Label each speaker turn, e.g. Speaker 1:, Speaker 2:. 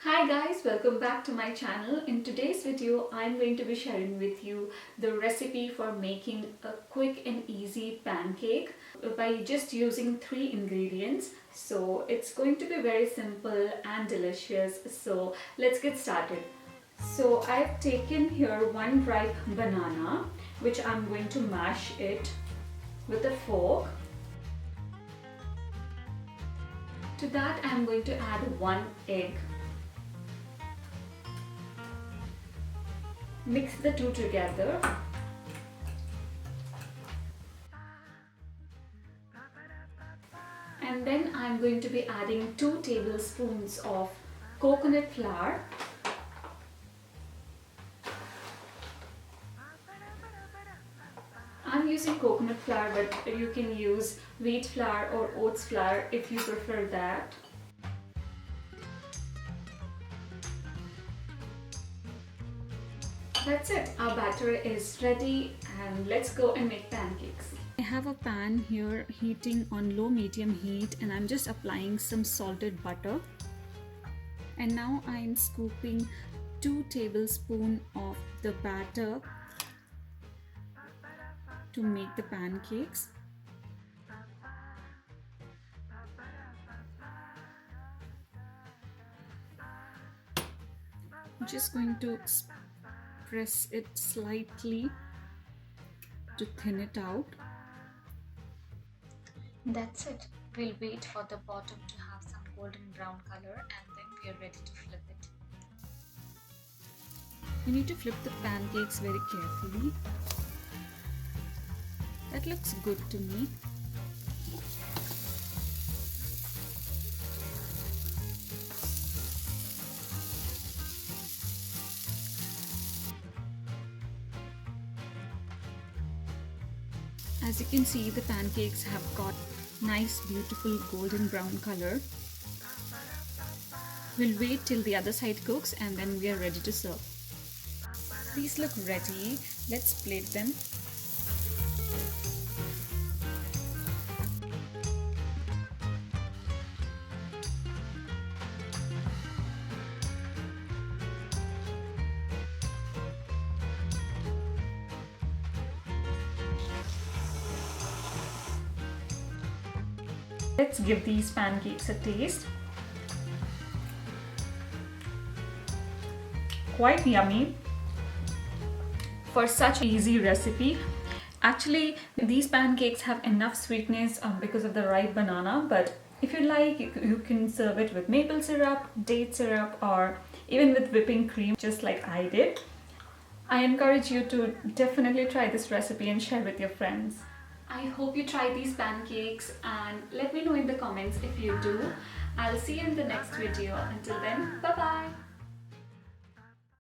Speaker 1: Hi guys, welcome back to my channel. In today's video, I'm going to be sharing with you the recipe for making a quick and easy pancake by just using 3 ingredients. So it's going to be very simple and delicious. So let's get started. So I've taken here one ripe banana, which I'm going to mash it with a fork. To that, I'm going to add 1 egg. Mix the two together. And then I'm going to be adding 2 tablespoons of coconut flour. I'm using coconut flour, but you can use wheat flour or oats flour if you prefer that. That's it, our batter is ready and let's go and make pancakes. I have a pan here heating on low medium heat and I'm just applying some salted butter. And now I'm scooping 2 tablespoons of the batter to make the pancakes. I'm just going to press it slightly to thin it out. That's it. We'll wait for the bottom to have some golden brown color and then we are ready to flip it. You need to flip the pancakes very carefully. That looks good to me. As you can see, the pancakes have got nice, beautiful golden brown color. We'll wait till the other side cooks and then we are ready to serve. These look ready. Let's plate them. Let's give these pancakes a taste. Quite yummy for such an easy recipe. Actually, these pancakes have enough sweetness because of the ripe banana, but if you like, you can serve it with maple syrup, date syrup, or even with whipping cream, just like I did. I encourage you to definitely try this recipe and share with your friends. I hope you try these pancakes and let me know in the comments if you do. I'll see you in the next video. Until then, bye bye.